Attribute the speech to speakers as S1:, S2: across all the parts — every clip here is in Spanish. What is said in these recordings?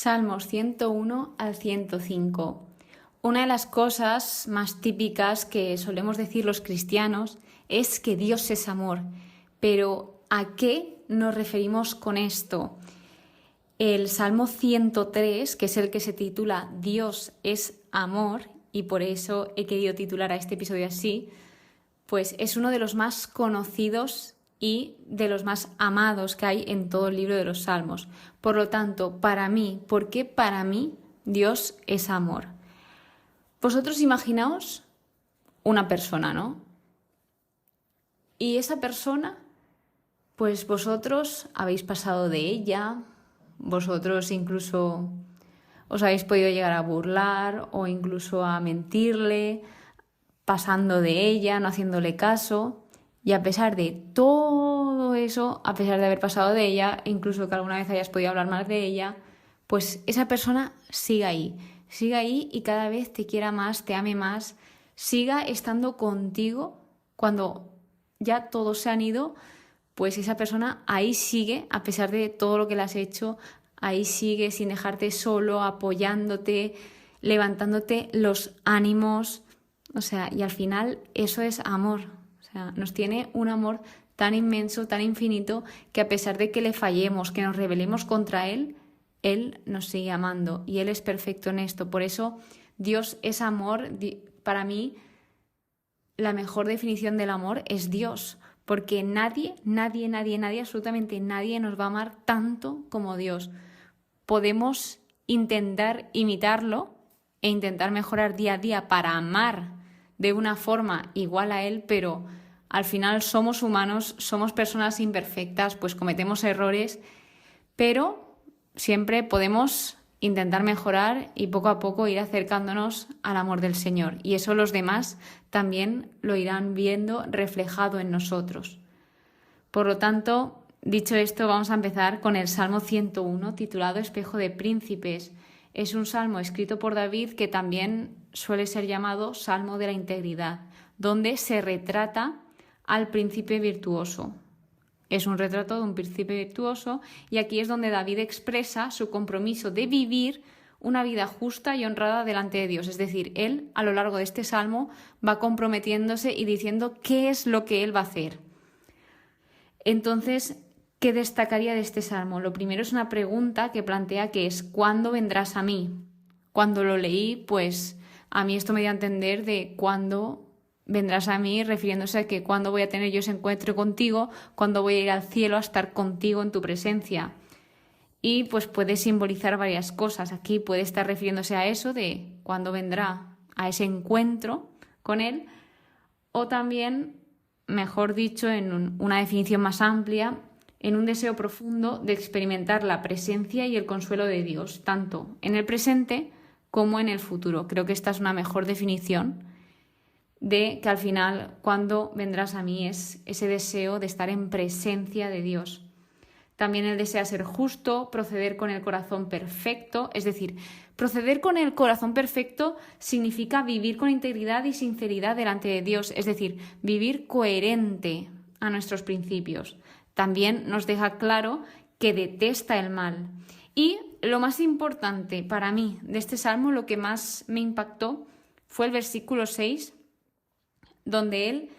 S1: Salmos 101 al 105. Una de las cosas más típicas que solemos decir los cristianos es que Dios es amor. Pero ¿a qué nos referimos con esto? El Salmo 103, que es el que se titula Dios es amor, y por eso he querido titular a este episodio así, pues es uno de los más conocidos y de los más amados que hay en todo el libro de los Salmos. Por lo tanto, ¿por qué para mí Dios es amor? Vosotros imaginaos una persona, ¿no? Y esa persona, pues vosotros habéis pasado de ella, vosotros incluso os habéis podido llegar a burlar o incluso a mentirle, pasando de ella, no haciéndole caso. Y a pesar de todo eso, a pesar de haber pasado de ella, incluso que alguna vez hayas podido hablar mal de ella, pues esa persona sigue ahí y cada vez te quiera más, te ame más, siga estando contigo cuando ya todos se han ido, pues esa persona ahí sigue, a pesar de todo lo que le has hecho, ahí sigue sin dejarte solo, apoyándote, levantándote los ánimos, y al final eso es amor. Nos tiene un amor tan inmenso, tan infinito, que a pesar de que le fallemos, que nos rebelemos contra Él, Él nos sigue amando y Él es perfecto en esto. Por eso Dios es amor. Para mí, la mejor definición del amor es Dios, porque nadie, absolutamente nadie nos va a amar tanto como Dios. Podemos intentar imitarlo e intentar mejorar día a día para amar de una forma igual a Él, pero al final somos humanos, somos personas imperfectas, pues cometemos errores, pero siempre podemos intentar mejorar y poco a poco ir acercándonos al amor del Señor. Y eso los demás también lo irán viendo reflejado en nosotros. Por lo tanto, dicho esto, vamos a empezar con el Salmo 101, titulado Espejo de Príncipes. Es un salmo escrito por David que también suele ser llamado Salmo de la Integridad, donde se retrata al príncipe virtuoso. Es un retrato de un príncipe virtuoso y aquí es donde David expresa su compromiso de vivir una vida justa y honrada delante de Dios. Es decir, él a lo largo de este salmo va comprometiéndose y diciendo qué es lo que él va a hacer. Entonces, ¿qué destacaría de este salmo? Lo primero es una pregunta que plantea que es ¿cuándo vendrás a mí? Cuando lo leí, pues a mí esto me dio a entender de cuándo vendrás a mí, refiriéndose a que cuándo voy a tener yo ese encuentro contigo, cuándo voy a ir al cielo a estar contigo en tu presencia. Y pues puede simbolizar varias cosas. Aquí puede estar refiriéndose a eso de cuándo vendrá a ese encuentro con él, o también, mejor dicho, en una definición más amplia, en un deseo profundo de experimentar la presencia y el consuelo de Dios, tanto en el presente como en el futuro. Creo que esta es una mejor definición de que al final, cuando vendrás a mí, es ese deseo de estar en presencia de Dios. También él desea ser justo, proceder con el corazón perfecto, es decir, proceder con el corazón perfecto significa vivir con integridad y sinceridad delante de Dios, es decir, vivir coherente a nuestros principios. También nos deja claro que detesta el mal. Y lo más importante para mí de este salmo, lo que más me impactó, fue el versículo 6, donde él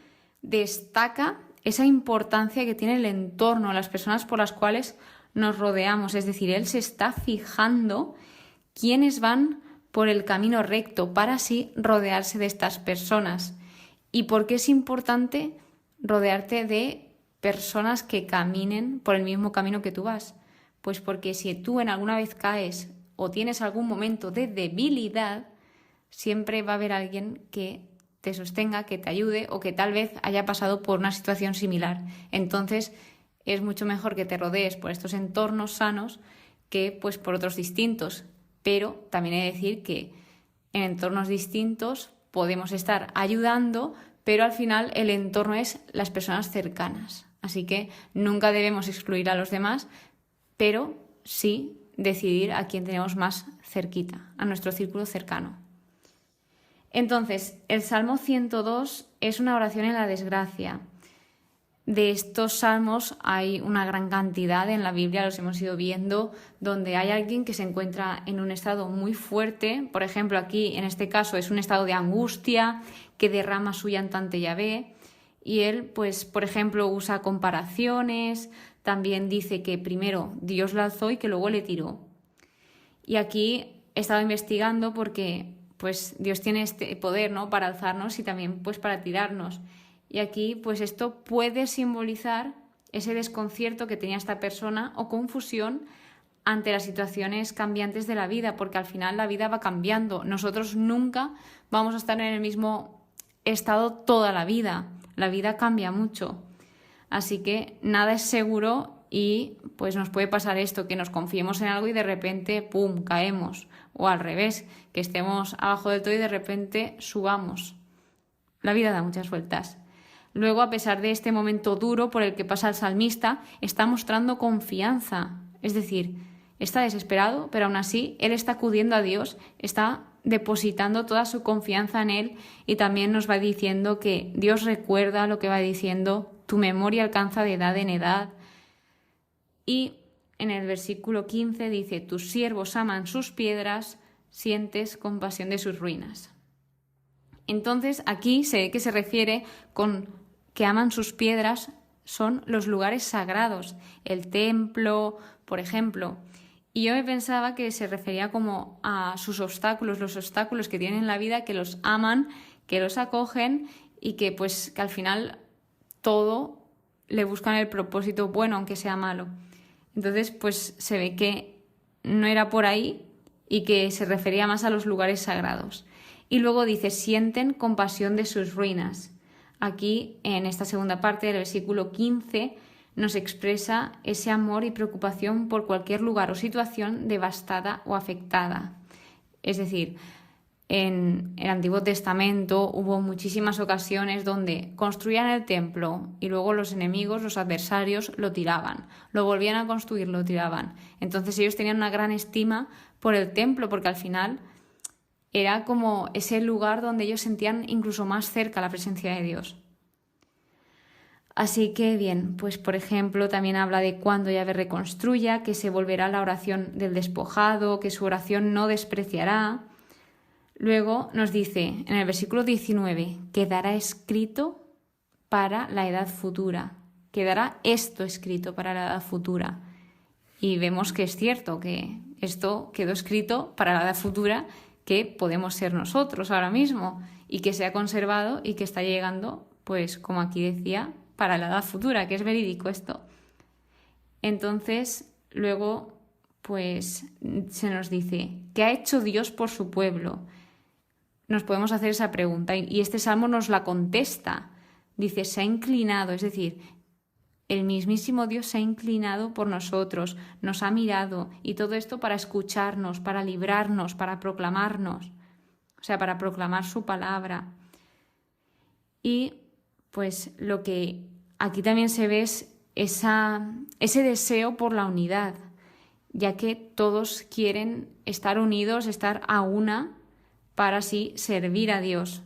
S1: destaca esa importancia que tiene el entorno, las personas por las cuales nos rodeamos. Es decir, él se está fijando quiénes van por el camino recto para así rodearse de estas personas. ¿Y por qué es importante rodearte de personas que caminen por el mismo camino que tú vas? Pues porque si tú en alguna vez caes o tienes algún momento de debilidad, siempre va a haber alguien que te sostenga, que te ayude o que tal vez haya pasado por una situación similar. Entonces es mucho mejor que te rodees por estos entornos sanos que pues por otros distintos. Pero también he de decir que en entornos distintos podemos estar ayudando, pero al final el entorno es las personas cercanas. Así que nunca debemos excluir a los demás, pero sí decidir a quién tenemos más cerquita, a nuestro círculo cercano. Entonces, el Salmo 102 es una oración en la desgracia. De estos salmos hay una gran cantidad en la Biblia, los hemos ido viendo, donde hay alguien que se encuentra en un estado muy fuerte. Por ejemplo, aquí en este caso es un estado de angustia que derrama su llanto ante Yahvé. Y él, pues, por ejemplo, usa comparaciones, también dice que primero Dios lo alzó y que luego le tiró. Y aquí he estado investigando porque pues Dios tiene este poder, ¿no?, para alzarnos y también pues para tirarnos. Y aquí pues esto puede simbolizar ese desconcierto que tenía esta persona o confusión ante las situaciones cambiantes de la vida, porque al final la vida va cambiando. Nosotros nunca vamos a estar en el mismo estado toda la vida. La vida cambia mucho. Así que nada es seguro y pues nos puede pasar esto, que nos confiemos en algo y de repente, ¡pum!, caemos. O al revés, que estemos abajo del todo y de repente subamos. La vida da muchas vueltas. Luego, a pesar de este momento duro por el que pasa el salmista, está mostrando confianza. Es decir, está desesperado, pero aún así él está acudiendo a Dios, está depositando toda su confianza en Él y también nos va diciendo que Dios recuerda lo que va diciendo, tu memoria alcanza de edad en edad. Y en el versículo 15 dice, tus siervos aman sus piedras, sientes compasión de sus ruinas. Entonces aquí se ve que se refiere con que aman sus piedras, son los lugares sagrados, el templo, por ejemplo. Y yo me pensaba que se refería como a sus obstáculos, los obstáculos que tienen en la vida, que los aman, que los acogen y que pues que al final todo le buscan el propósito bueno, aunque sea malo. Entonces pues se ve que no era por ahí y que se refería más a los lugares sagrados. Y luego dice, sienten compasión de sus ruinas. Aquí, en esta segunda parte del versículo 15, nos expresa ese amor y preocupación por cualquier lugar o situación devastada o afectada. Es decir, en el Antiguo Testamento hubo muchísimas ocasiones donde construían el templo y luego los enemigos, los adversarios, lo tiraban. Lo volvían a construir, lo tiraban. Entonces ellos tenían una gran estima por el templo porque al final era como ese lugar donde ellos sentían incluso más cerca la presencia de Dios. Así que bien, pues por ejemplo también habla de cuando Yahvé reconstruya, que se volverá la oración del despojado, que su oración no despreciará. Luego nos dice en el versículo 19, quedará escrito para la edad futura. Quedará esto escrito para la edad futura. Y vemos que es cierto que esto quedó escrito para la edad futura, que podemos ser nosotros ahora mismo y que se ha conservado y que está llegando, pues como aquí decía, para la edad futura, que es verídico esto. Entonces, luego, pues se nos dice, ¿qué ha hecho Dios por su pueblo? Nos podemos hacer esa pregunta y este salmo nos la contesta. Dice, se ha inclinado, es decir, el mismísimo Dios se ha inclinado por nosotros, nos ha mirado y todo esto para escucharnos, para librarnos, para proclamarnos, o sea, para proclamar su palabra. Y pues lo que aquí también se ve es ese deseo por la unidad, ya que todos quieren estar unidos, estar a una para así servir a Dios.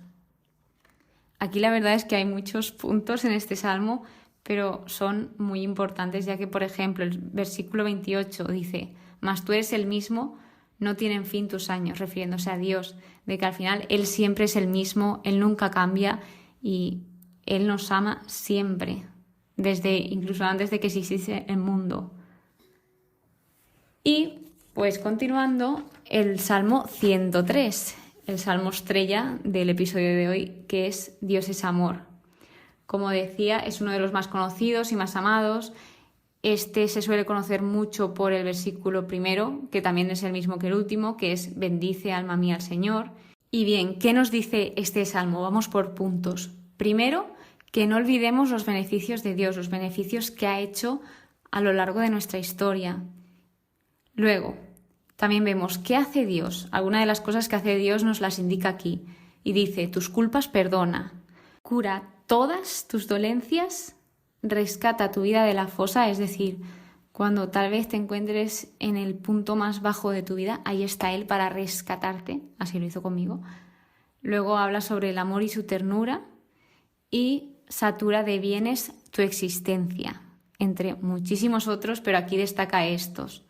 S1: Aquí la verdad es que hay muchos puntos en este salmo, pero son muy importantes, ya que, por ejemplo, el versículo 28 dice, mas tú eres el mismo, no tienen fin tus años, refiriéndose a Dios, de que al final Él siempre es el mismo, Él nunca cambia y Él nos ama siempre, desde incluso antes de que existiese el mundo. Y pues continuando, el Salmo 103, el Salmo estrella del episodio de hoy, que es Dios es amor. Como decía, es uno de los más conocidos y más amados. Este se suele conocer mucho por el versículo primero, que también es el mismo que el último, que es bendice alma mía al Señor. Y bien, ¿qué nos dice este salmo? Vamos por puntos. Primero, que no olvidemos los beneficios de Dios, los beneficios que ha hecho a lo largo de nuestra historia. Luego, también vemos qué hace Dios. Algunas de las cosas que hace Dios nos las indica aquí. Y dice, tus culpas perdona, cura todas tus dolencias, rescata tu vida de la fosa, es decir, cuando tal vez te encuentres en el punto más bajo de tu vida, ahí está Él para rescatarte, así lo hizo conmigo. Luego habla sobre el amor y su ternura y satura de bienes tu existencia, entre muchísimos otros, pero aquí destaca estos.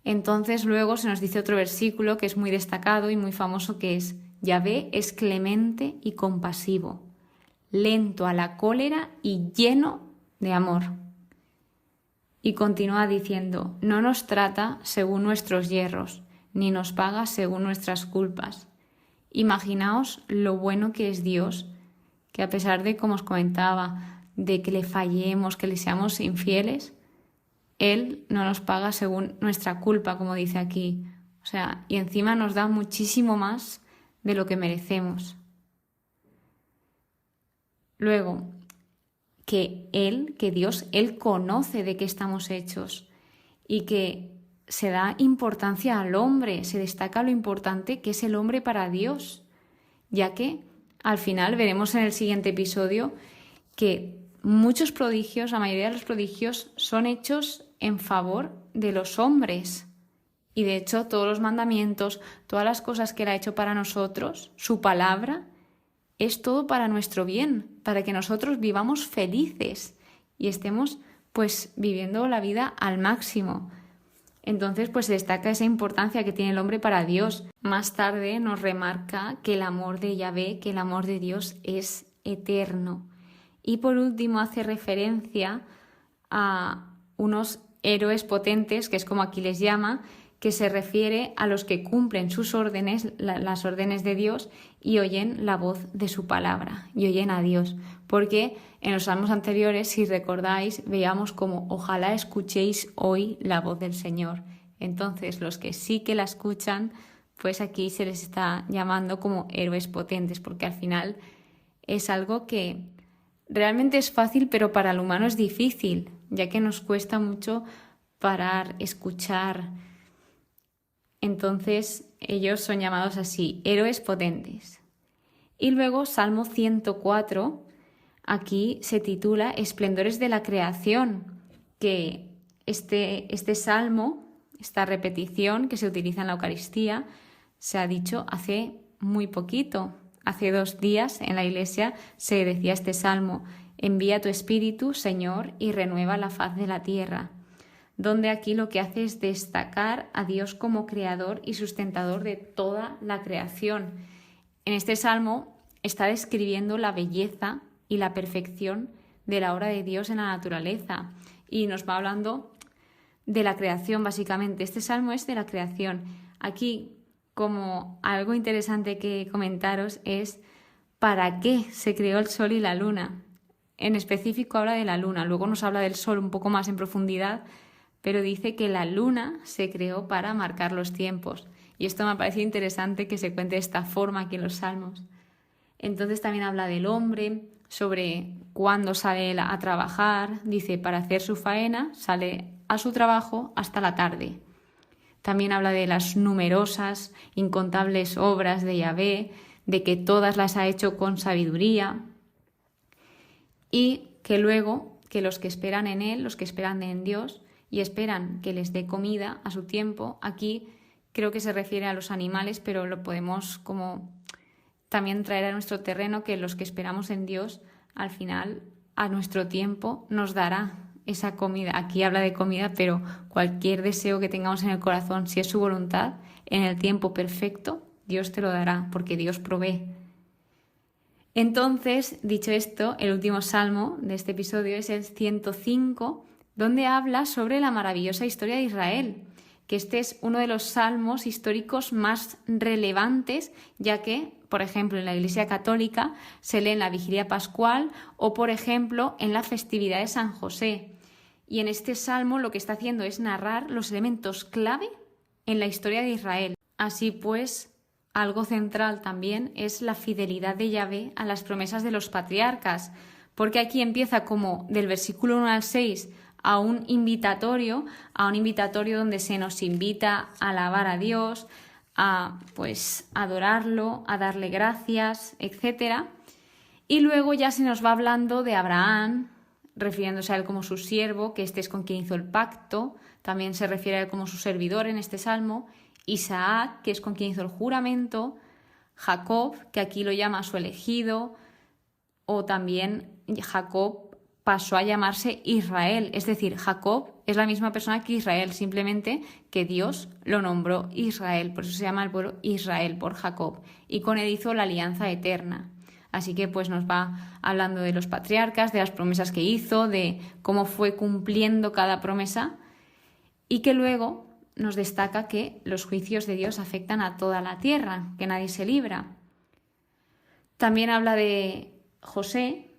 S1: Entonces luego se nos dice otro versículo que es muy destacado y muy famoso, que es: Yahvé es clemente y compasivo, lento a la cólera y lleno de amor. Y continúa diciendo: no nos trata según nuestros yerros, ni nos paga según nuestras culpas. Imaginaos lo bueno que es Dios, que a pesar de, como os comentaba, de que le fallemos, que le seamos infieles, Él no nos paga según nuestra culpa, como dice aquí. O sea, y encima nos da muchísimo más de lo que merecemos. Luego, que Dios, Él conoce de qué estamos hechos y que se da importancia al hombre, se destaca lo importante que es el hombre para Dios, ya que al final veremos en el siguiente episodio que muchos prodigios, la mayoría de los prodigios, son hechos en favor de los hombres. Y de hecho todos los mandamientos, todas las cosas que Él ha hecho para nosotros, su palabra, es todo para nuestro bien, para que nosotros vivamos felices y estemos pues viviendo la vida al máximo. Entonces pues se destaca esa importancia que tiene el hombre para Dios. Más tarde nos remarca que el amor de Yahvé, que el amor de Dios es eterno. Y por último hace referencia a unos héroes potentes, que es como aquí les llama, que se refiere a los que cumplen sus órdenes, las órdenes de Dios, y oyen la voz de su palabra, y oyen a Dios. Porque en los salmos anteriores, si recordáis, veíamos como ojalá escuchéis hoy la voz del Señor. Entonces, los que sí que la escuchan, pues aquí se les está llamando como héroes potentes, porque al final es algo que realmente es fácil, pero para el humano es difícil, ya que nos cuesta mucho parar, escuchar. Entonces ellos son llamados así, héroes potentes. Y luego Salmo 104, aquí se titula Esplendores de la creación, que este salmo, esta repetición que se utiliza en la Eucaristía, se ha dicho hace muy poquito. Hace 2 días en la iglesia se decía este salmo: envía tu espíritu, Señor, y renueva la faz de la tierra. Donde aquí lo que hace es destacar a Dios como creador y sustentador de toda la creación. En este salmo está describiendo la belleza y la perfección de la obra de Dios en la naturaleza y nos va hablando de la creación básicamente. Este salmo es de la creación. Aquí, como algo interesante que comentaros, es ¿para qué se creó el sol y la luna? En específico habla de la luna, luego nos habla del sol un poco más en profundidad, pero dice que la luna se creó para marcar los tiempos. Y esto me parece interesante que se cuente de esta forma aquí en los Salmos. Entonces también habla del hombre, sobre cuándo sale él a trabajar. Dice, para hacer su faena, sale a su trabajo hasta la tarde. También habla de las numerosas, incontables obras de Yahvé, de que todas las ha hecho con sabiduría. Y que luego, que los que esperan en Él, los que esperan en Dios, y esperan que les dé comida a su tiempo. Aquí creo que se refiere a los animales, pero lo podemos como también traer a nuestro terreno, que los que esperamos en Dios, al final, a nuestro tiempo, nos dará esa comida. Aquí habla de comida, pero cualquier deseo que tengamos en el corazón, si es su voluntad, en el tiempo perfecto, Dios te lo dará, porque Dios provee. Entonces, dicho esto, el último salmo de este episodio es el 105, donde habla sobre la maravillosa historia de Israel, que este es uno de los salmos históricos más relevantes, ya que, por ejemplo, en la Iglesia Católica se lee en la Vigilia Pascual o, por ejemplo, en la festividad de San José. Y en este salmo lo que está haciendo es narrar los elementos clave en la historia de Israel. Así pues, algo central también es la fidelidad de Yahvé a las promesas de los patriarcas, porque aquí empieza como del versículo 1 al 6 a un invitatorio donde se nos invita a alabar a Dios, a pues adorarlo, a darle gracias, etc. Y luego ya se nos va hablando de Abraham, refiriéndose a él como su siervo, que este es con quien hizo el pacto, también se refiere a él como su servidor en este salmo, Isaac, que es con quien hizo el juramento, Jacob, que aquí lo llama su elegido, o también Jacob pasó a llamarse Israel, es decir, Jacob es la misma persona que Israel, simplemente que Dios lo nombró Israel, por eso se llama el pueblo Israel, por Jacob, y con él hizo la alianza eterna. Así que pues nos va hablando de los patriarcas, de las promesas que hizo, de cómo fue cumpliendo cada promesa, y que luego nos destaca que los juicios de Dios afectan a toda la tierra, que nadie se libra. También habla de José,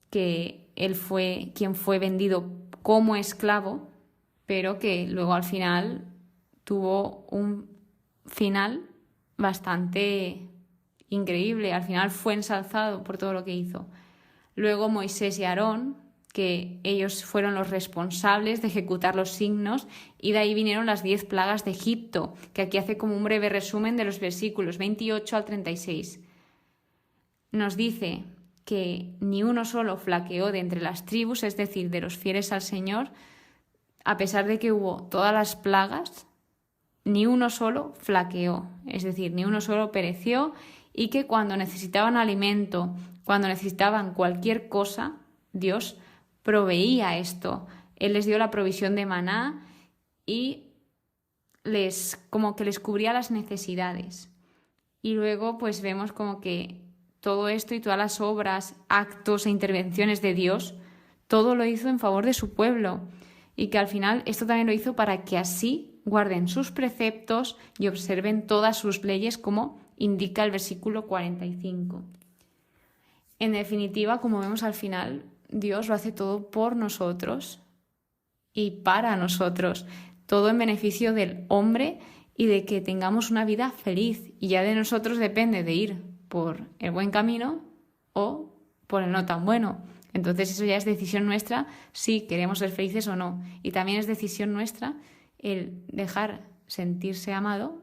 S1: que él fue quien fue vendido como esclavo, pero que luego al final tuvo un final bastante increíble. Al final fue ensalzado por todo lo que hizo. Luego Moisés y Aarón, que ellos fueron los responsables de ejecutar los signos, y de ahí vinieron las 10 plagas de Egipto, que aquí hace como un breve resumen de los versículos 28 al 36. Nos dice que ni uno solo flaqueó de entre las tribus, es decir, de los fieles al Señor, a pesar de que hubo todas las plagas, ni uno solo flaqueó, es decir, ni uno solo pereció, y que cuando necesitaban alimento, cuando necesitaban cualquier cosa, Dios proveía esto. Él les dio la provisión de maná y como que les cubría las necesidades. Y luego pues vemos como que todo esto y todas las obras, actos e intervenciones de Dios, todo lo hizo en favor de su pueblo, y que al final esto también lo hizo para que así guarden sus preceptos y observen todas sus leyes, como indica el versículo 45. En definitiva, como vemos al final, Dios lo hace todo por nosotros y para nosotros, todo en beneficio del hombre y de que tengamos una vida feliz, y ya de nosotros depende de ir por el buen camino o por el no tan bueno. Entonces eso ya es decisión nuestra si queremos ser felices o no. Y también es decisión nuestra el dejar sentirse amado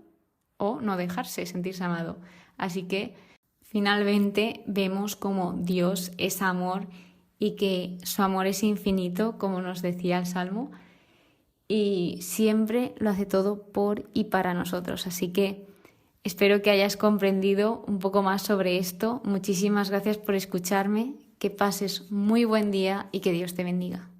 S1: o no dejarse sentirse amado. Así que finalmente vemos como Dios es amor y que su amor es infinito, como nos decía el Salmo, y siempre lo hace todo por y para nosotros. Así que espero que hayas comprendido un poco más sobre esto. Muchísimas gracias por escucharme, que pases muy buen día y que Dios te bendiga.